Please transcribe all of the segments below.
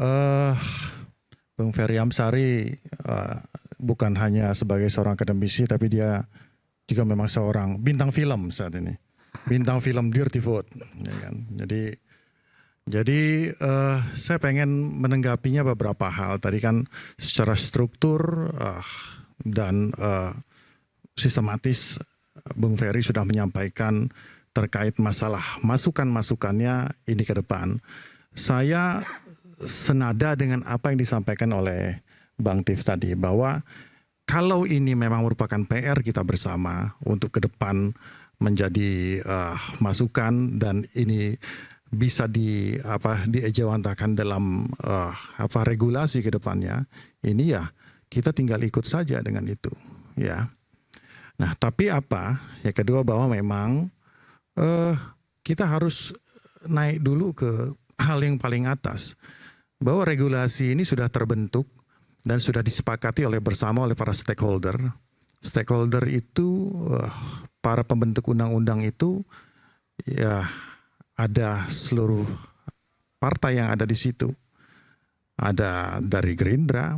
Eh, Bung Ferry Amsari bukan hanya sebagai seorang akademisi, tapi dia juga memang seorang bintang film saat ini, bintang film Dirty Food, ya kan? Jadi saya pengen menanggapinya beberapa hal. Tadi kan secara struktur dan sistematis Bung Ferry sudah menyampaikan terkait masalah masukan-masukannya ini ke depan. Saya senada dengan apa yang disampaikan oleh Bang Tif tadi, bahwa kalau ini memang merupakan PR kita bersama untuk ke depan menjadi masukan, dan ini bisa diejawantakan dalam regulasi ke depannya, ini ya kita tinggal ikut saja dengan itu, ya. Nah, tapi ya kedua, bahwa memang kita harus naik dulu ke hal yang paling atas, bahwa regulasi ini sudah terbentuk dan sudah disepakati bersama oleh para stakeholder. Stakeholder itu para pembentuk undang-undang itu ya ada seluruh partai yang ada di situ. Ada dari Gerindra,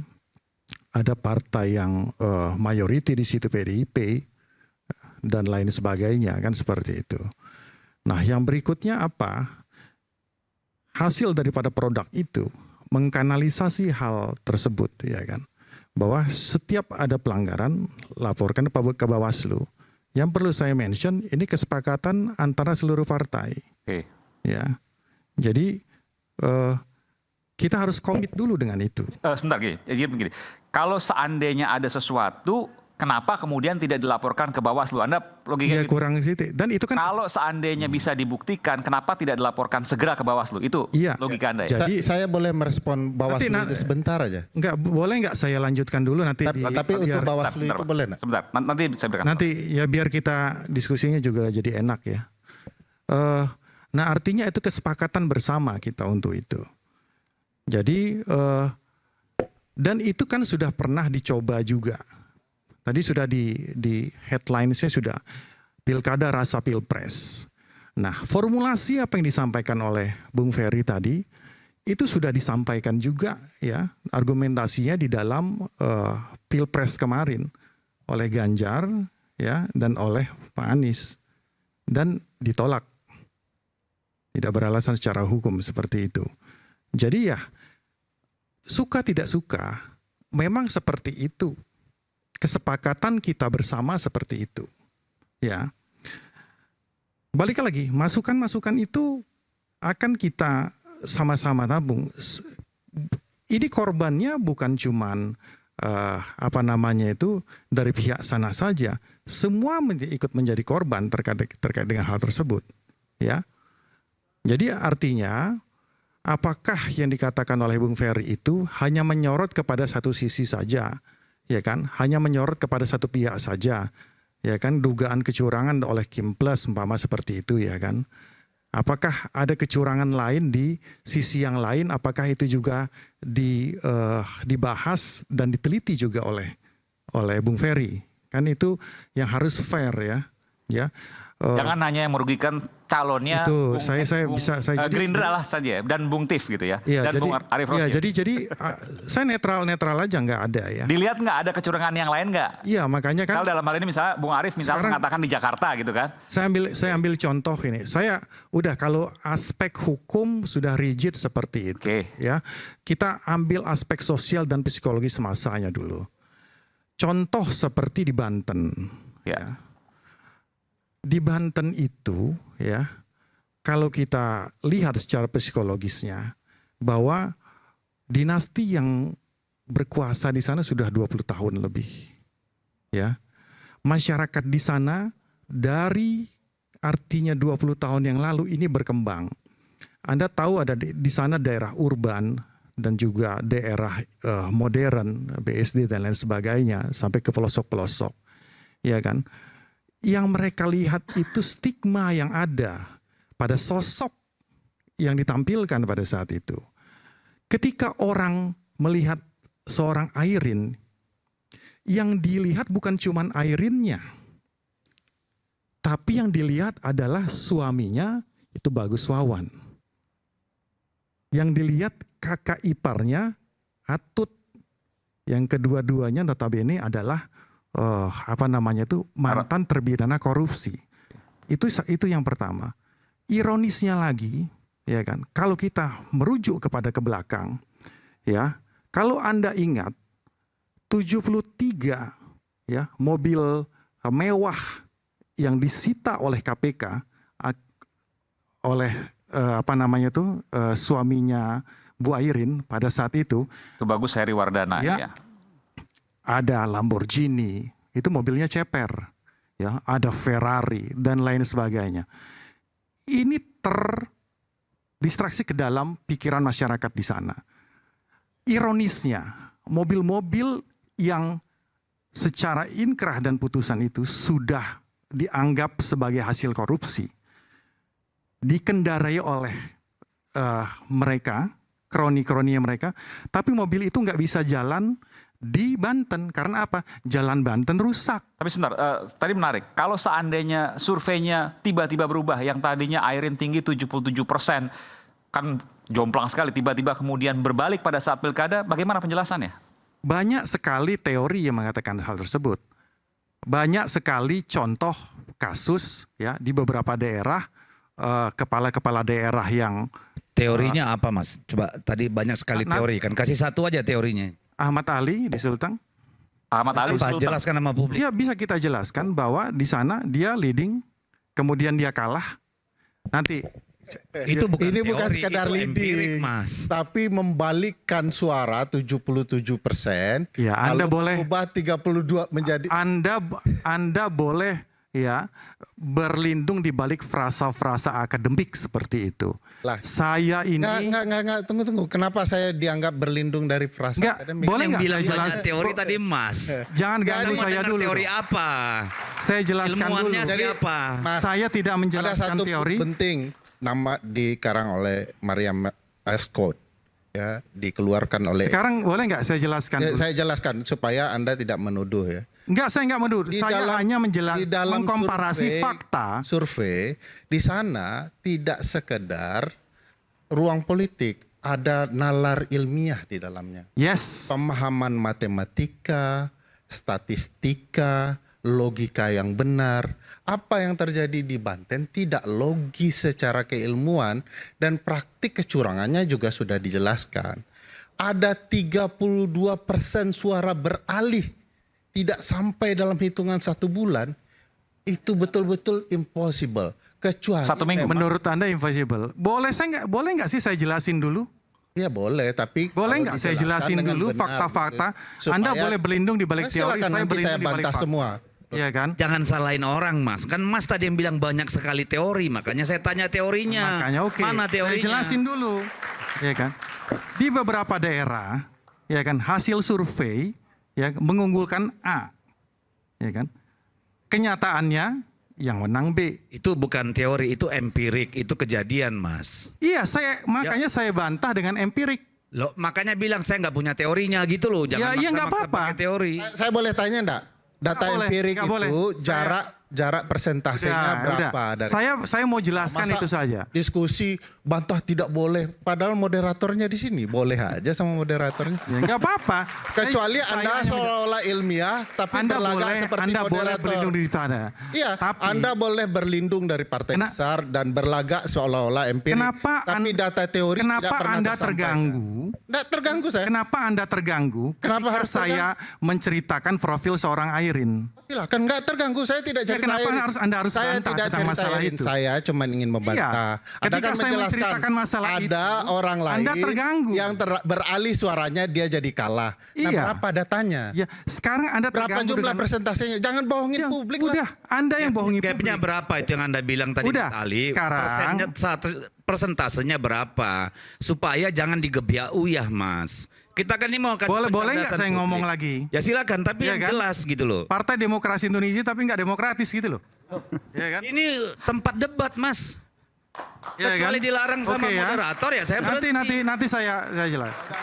ada partai yang mayoriti di situ, PDIP dan lain sebagainya, kan seperti itu. Nah, yang berikutnya apa? Hasil daripada produk itu mengkanalisasi hal tersebut, ya kan, bahwa setiap ada pelanggaran laporkan ke Bawaslu. Yang perlu saya mention, ini kesepakatan antara seluruh partai. Oke. Ya, jadi kita harus komit dulu dengan itu. Sebentar, jadi begini. Kalau seandainya ada sesuatu, kenapa kemudian tidak dilaporkan ke Bawaslu? Anda logikanya Ya, kurang sih. Dan itu kan kalau seandainya bisa dibuktikan, kenapa tidak dilaporkan segera ke Bawaslu? Itu iya, logika Anda ya? Jadi saya boleh merespon Bawaslu itu sebentar aja? Boleh nggak saya lanjutkan dulu nanti? Tapi untuk Bawaslu itu boleh nggak? Sebentar, nanti saya berikan. Nanti ya biar kita diskusinya juga jadi enak ya. Nah, artinya itu kesepakatan bersama kita untuk itu. Jadi dan itu kan sudah pernah dicoba juga. Tadi sudah di headline-nya sudah pilkada rasa pilpres. Nah, formulasi apa yang disampaikan oleh Bung Ferry tadi itu sudah disampaikan juga ya, argumentasinya di dalam pilpres kemarin oleh Ganjar ya dan oleh Pak Anies, dan ditolak. Tidak beralasan secara hukum seperti itu. Jadi ya suka tidak suka memang seperti itu. Kesepakatan kita bersama seperti itu. Ya. Balik lagi, masukan-masukan itu akan kita sama-sama tabung. Ini korbannya bukan cuman dari pihak sana saja. Semua ikut menjadi korban terkait dengan hal tersebut. Ya. Jadi artinya apakah yang dikatakan oleh Bung Ferry itu hanya menyorot kepada satu sisi saja, ya kan? Hanya menyorot kepada satu pihak saja, ya kan? Dugaan kecurangan oleh Kim Plus umpama seperti itu, ya kan? Apakah ada kecurangan lain di sisi yang lain? Apakah itu juga dibahas dan diteliti juga oleh Bung Ferry? Kan itu yang harus fair ya. Jangan hanya yang merugikan calonnya. Itu saya Gerindra lah saja dan Bung Tif gitu ya. Iya, dan jadi, Bung Arief Rosyid. jadi saya netral aja, nggak ada ya. Dilihat nggak ada kecurangan yang lain nggak? Iya, makanya kan. Kalau dalam hal ini misalnya Bung Arief mengatakan di Jakarta gitu kan. Saya ambil contoh ini. Kalau aspek hukum sudah rigid seperti itu, ya. Kita ambil aspek sosial dan psikologis masanya dulu. Contoh seperti di Banten. Ya. Di Banten itu ya, kalau kita lihat secara psikologisnya bahwa dinasti yang berkuasa di sana sudah 20 tahun lebih. Ya. Masyarakat di sana dari artinya 20 tahun yang lalu ini berkembang. Anda tahu ada di sana daerah urban dan juga daerah modern, BSD dan lain sebagainya sampai ke pelosok-pelosok. Ya kan? Yang mereka lihat itu stigma yang ada pada sosok yang ditampilkan pada saat itu. Ketika orang melihat seorang Airin, yang dilihat bukan cuma Airinnya, tapi yang dilihat adalah suaminya itu Bagus Wawan. Yang dilihat kakak iparnya Atut. Yang kedua-duanya notabene adalah mantan terpidana korupsi. Itu yang pertama. Ironisnya lagi, ya kan, kalau kita merujuk kepada ke belakang, ya, kalau Anda ingat 73 ya mobil mewah yang disita oleh KPK oleh suaminya Bu Airin pada saat itu. Itu bagus Heri Wardana ya. Ada Lamborghini, itu mobilnya ceper, ya, ada Ferrari dan lain sebagainya. Ini terdistraksi ke dalam pikiran masyarakat di sana. Ironisnya, mobil-mobil yang secara inkrah dan putusan itu sudah dianggap sebagai hasil korupsi, dikendarai oleh mereka, kroni-kroninya mereka, tapi mobil itu nggak bisa jalan di Banten. Karena apa? Jalan Banten rusak. Tapi sebentar, tadi menarik. Kalau seandainya surveinya tiba-tiba berubah, yang tadinya Airin tinggi 77%, kan jomplang sekali, tiba-tiba kemudian berbalik pada saat pilkada, bagaimana penjelasannya? Banyak sekali teori yang mengatakan hal tersebut. Banyak sekali contoh kasus ya di beberapa daerah, kepala-kepala daerah yang... Teorinya apa, Mas? Coba, tadi banyak sekali teori kan. Kasih satu aja teorinya. Ahmad Ali di Sulteng. Ahmad Ali Apa? Sulteng. Jelaskan nama publik. Ya bisa kita jelaskan bahwa di sana dia leading, kemudian dia kalah. Nanti Itu bukan ini bukan teori, sekedar itu empirik, leading, Mas. tapi membalikkan suara 77%. Ya, Anda boleh ubah 32 menjadi Anda boleh ya berlindung di balik frasa-frasa akademik seperti itu. Lah. Saya ini Nggak, tunggu. Kenapa saya dianggap berlindung dari frasa Nggak, akademik? boleh Yang nggak bilang saya banyak jelaskan? teori tadi, Mas. Jangan Kita ganggu mau saya dengar dulu. teori dong. apa? Saya jelaskan dulu. Ilmuannya siapa? Mas, Saya tidak ada menjelaskan satu teori. penting, nama dikarang oleh Mariam Escott, ya, dikeluarkan oleh. Sekarang boleh nggak saya jelaskan dulu? Saya jelaskan supaya Anda tidak menuduh ya. Enggak, saya enggak menuduh. Saya hanya di dalam mengkomparasi fakta. Survei di sana tidak sekedar ruang politik, ada nalar ilmiah di dalamnya. Yes. Pemahaman matematika, statistika, logika yang benar. Apa yang terjadi di Banten tidak logis secara keilmuan dan praktik kecurangannya juga sudah dijelaskan. Ada 32% suara beralih tidak sampai dalam hitungan 1 bulan. Itu betul-betul impossible. Kecuali 1 minggu. Menurut Anda impossible. Boleh nggak sih saya jelasin dulu? Ya boleh, tapi Boleh kalau nggak saya dijelaskan jelasin dengan dulu benar, fakta-fakta? gitu. Anda Supaya- boleh berlindung di balik teori, Silakan, saya nanti berlindung di balik bantah fakta. semua. Iya kan? Jangan salahin orang, Mas. Kan Mas tadi yang bilang banyak sekali teori, makanya saya tanya teorinya. Makanya oke. Mana teorinya? Saya jelasin dulu. Ya kan? Di beberapa daerah, ya kan, hasil survei ya mengunggulkan A. Ya kan? Kenyataannya yang menang B. Itu bukan teori, itu empirik, itu kejadian, Mas. Iya, makanya saya bantah dengan empirik. Loh, makanya bilang saya nggak punya teorinya gitu loh. Jangan Ya, nggak maksa-maksa apa-apa. pakai teori. Saya boleh tanya enggak? Data Nggak boleh, empirik nggak itu boleh. jarak persentasenya berapa dari Saya mau jelaskan Masa itu saja. Diskusi bantah tidak boleh, padahal moderatornya di sini. Boleh aja sama moderatornya. Ya nggak apa-apa. Kecuali Saya Anda hanya seolah-olah ilmiah tapi Anda berlagak boleh, seperti Anda boleh moderator. berlindung di sana. Iya, Tapi Anda boleh berlindung dari partai besar dan berlagak seolah-olah empirik. Kenapa tapi data teori tidak kenapa pernah Anda tersampaikan. terganggu? Nggak terganggu saya. Kenapa Anda terganggu Kenapa ketika harus saya menceritakan profil seorang Airin? Silakan, nggak terganggu. Saya tidak Ya, cerita kenapa Airin. Anda harus saya bantah tidak tentang cerita masalah Airin. itu? Saya cuma ingin membantah. Iya. Anda Ketika kan saya menjelaskan, menceritakan masalah ada itu, orang lain Anda terganggu. yang beralih suaranya dia jadi kalah. Nah, Iya. berapa datanya? Ya, sekarang Anda Berapa terganggu jumlah dengan persentasenya? Jangan bohongin Ya, publik udah, lah. Anda yang bohongi Gapnya publik. berapa itu yang Anda bilang tadi, Udah, Mas Ali? sekarang- Persentasenya berapa? Supaya jangan digebiak-uyah, Mas. Kita kan ini mau kasih Boleh nggak pencerdasan saya publik. ngomong lagi? Ya silakan, tapi Iya yang kan? jelas gitu loh. Partai Demokrasi Indonesia tapi nggak demokratis gitu loh. Ya kan? Ini tempat debat, Mas. Ya kan? Kecuali dilarang sama Oke ya. moderator ya saya berhenti. Nanti saya jelas.